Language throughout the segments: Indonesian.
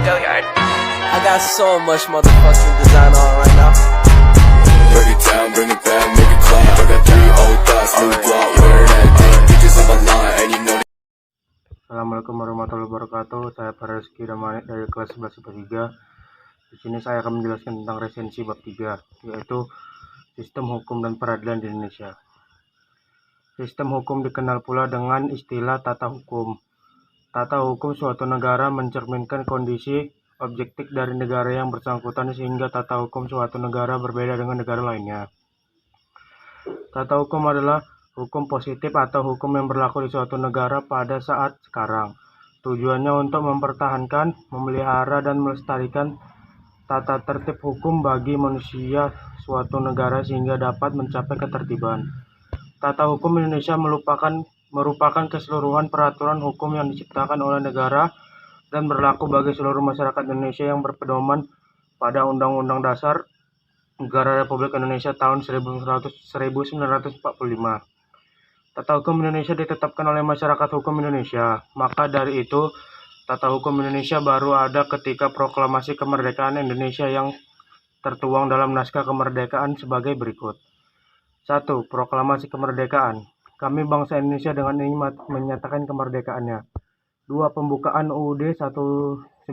I got so much motherfucking design on right now. Break it down, bring it back, make it clap. I got 3 old thoughts, new block, wear that thing. Bitches on my line, and you know. Assalamualaikum warahmatullahi wabarakatuh. Saya Rizky Damanik dari kelas 11 IPA 3. Di sini saya akan menjelaskan tentang resensi bab 3, yaitu sistem hukum dan peradilan di Indonesia. Sistem hukum dikenal pula dengan istilah tata hukum. Tata hukum suatu negara mencerminkan kondisi objektif dari negara yang bersangkutan sehingga tata hukum suatu negara berbeda dengan negara lainnya. Tata hukum adalah hukum positif atau hukum yang berlaku di suatu negara pada saat sekarang. Tujuannya untuk mempertahankan, memelihara, dan melestarikan tata tertib hukum bagi manusia suatu negara sehingga dapat mencapai ketertiban. Tata hukum Indonesia merupakan keseluruhan peraturan hukum yang diciptakan oleh negara dan berlaku bagi seluruh masyarakat Indonesia yang berpedoman pada Undang-Undang Dasar Negara Republik Indonesia tahun 1945. Tata hukum Indonesia ditetapkan oleh masyarakat hukum Indonesia. Maka dari itu, tata hukum Indonesia baru ada ketika proklamasi kemerdekaan Indonesia yang tertuang dalam naskah kemerdekaan sebagai berikut. 1. Proklamasi kemerdekaan. Kami bangsa Indonesia dengan ini menyatakan kemerdekaannya. 2. Pembukaan UUD 1945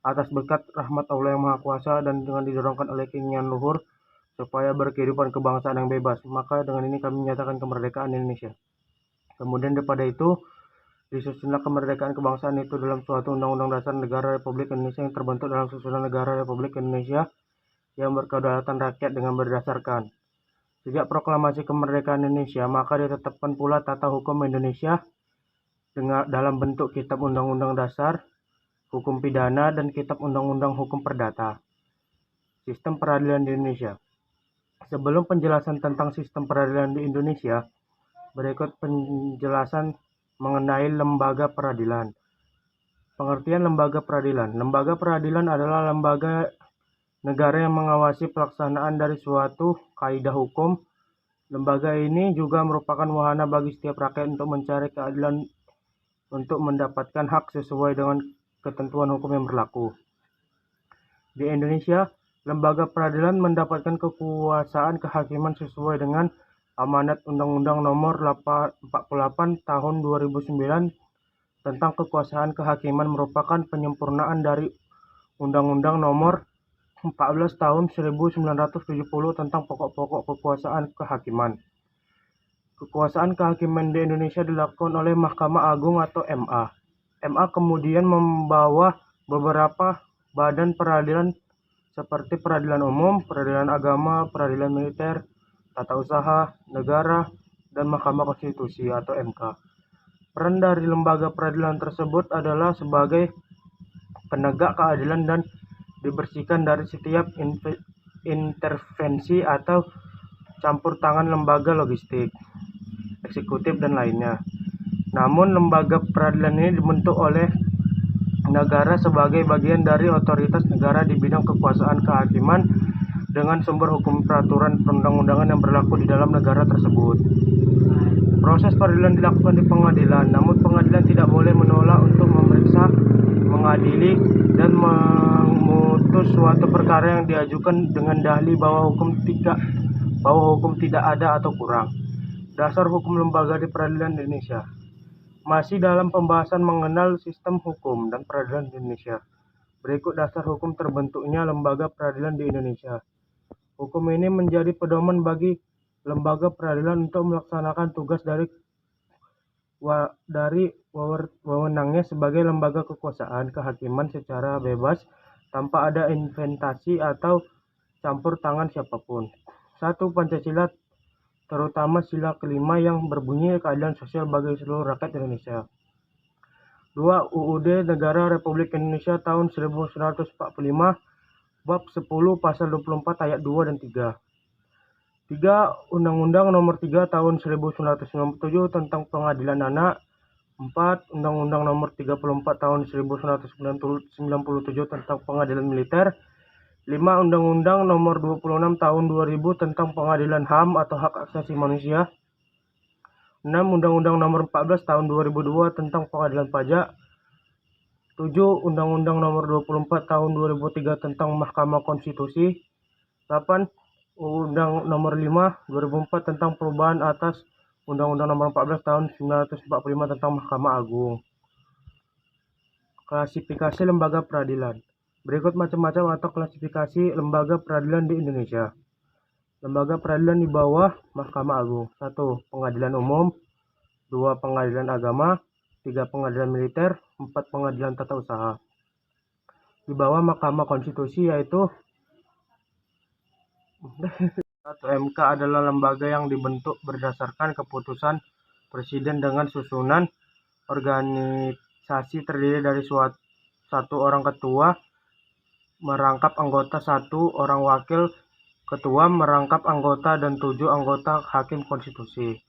atas berkat rahmat Allah yang Maha Kuasa dan dengan didorongkan oleh keinginan luhur supaya berkehidupan kebangsaan yang bebas. Maka dengan ini kami menyatakan kemerdekaan Indonesia. Kemudian daripada itu, disusunlah kemerdekaan kebangsaan itu dalam suatu Undang-Undang Dasar Negara Republik Indonesia yang terbentuk dalam susunan Negara Republik Indonesia yang berkedaulatan rakyat dengan berdasarkan. Sejak proklamasi kemerdekaan Indonesia, maka ditetapkan pula tata hukum Indonesia dalam bentuk Kitab Undang-Undang Dasar, Hukum Pidana, dan Kitab Undang-Undang Hukum Perdata. Sistem peradilan di Indonesia. Sebelum penjelasan tentang sistem peradilan di Indonesia, berikut penjelasan mengenai lembaga peradilan. Pengertian lembaga peradilan. Lembaga peradilan adalah lembaga negara yang mengawasi pelaksanaan dari suatu kaidah hukum. Lembaga ini juga merupakan wahana bagi setiap rakyat untuk mencari keadilan untuk mendapatkan hak sesuai dengan ketentuan hukum yang berlaku. Di Indonesia, lembaga peradilan mendapatkan kekuasaan kehakiman sesuai dengan amanat Undang-Undang Nomor 48 Tahun 2009 tentang kekuasaan kehakiman merupakan penyempurnaan dari Undang-Undang Nomor 14 Tahun 1970 tentang pokok-pokok kekuasaan kehakiman. Kekuasaan kehakiman di Indonesia dilakukan oleh Mahkamah Agung atau MA. MA kemudian membawa beberapa badan peradilan seperti peradilan umum, peradilan agama, peradilan militer, tata usaha negara, dan Mahkamah Konstitusi atau MK. Peran dari lembaga peradilan tersebut adalah sebagai penegak keadilan dan dibersihkan dari setiap intervensi atau campur tangan lembaga logistik, eksekutif, dan lainnya. Namun lembaga peradilan ini dibentuk oleh negara sebagai bagian dari otoritas negara di bidang kekuasaan kehakiman dengan sumber hukum peraturan perundang-undangan yang berlaku di dalam negara tersebut. Proses peradilan dilakukan di pengadilan, namun pengadilan tidak boleh menolak untuk memeriksa, mengadili, dan memutus suatu perkara yang diajukan dengan dalih bahwa hukum tidak ada atau kurang. Dasar hukum lembaga di peradilan Indonesia. Masih dalam pembahasan mengenal sistem hukum dan peradilan di Indonesia. Berikut dasar hukum terbentuknya lembaga peradilan di Indonesia. Hukum ini menjadi pedoman bagi lembaga peradilan untuk melaksanakan tugas dari wewenangnya sebagai lembaga kekuasaan kehakiman secara bebas tanpa ada investasi atau campur tangan siapapun. 1. Pancasila, terutama sila kelima yang berbunyi keadilan sosial bagi seluruh rakyat Indonesia. 2. UUD Negara Republik Indonesia tahun 1945 bab 10 pasal 24 ayat 2 dan 3. 3. Undang-Undang Nomor 3 Tahun 1997 tentang Pengadilan Anak. 4. Undang-Undang Nomor 34 Tahun 1997 tentang Pengadilan Militer. 5. Undang-Undang Nomor 26 Tahun 2000 tentang Pengadilan HAM atau Hak Asasi Manusia. 6. Undang-Undang Nomor 14 Tahun 2002 tentang Pengadilan Pajak. 7. Undang-Undang Nomor 24 Tahun 2003 tentang Mahkamah Konstitusi. 8. Undang Nomor 5 2004 tentang perubahan atas Undang-Undang Nomor 14 Tahun 1945 tentang Mahkamah Agung. Klasifikasi lembaga peradilan. Berikut macam-macam atau klasifikasi lembaga peradilan di Indonesia. Lembaga peradilan di bawah Mahkamah Agung. 1. Pengadilan umum. 2. Pengadilan agama. 3. Pengadilan militer. 4. Pengadilan tata usaha. Di bawah Mahkamah Konstitusi yaitu 1. MK adalah lembaga yang dibentuk berdasarkan keputusan Presiden dengan susunan organisasi terdiri dari satu orang ketua merangkap anggota, 1 orang wakil ketua merangkap anggota, dan 7 anggota hakim konstitusi.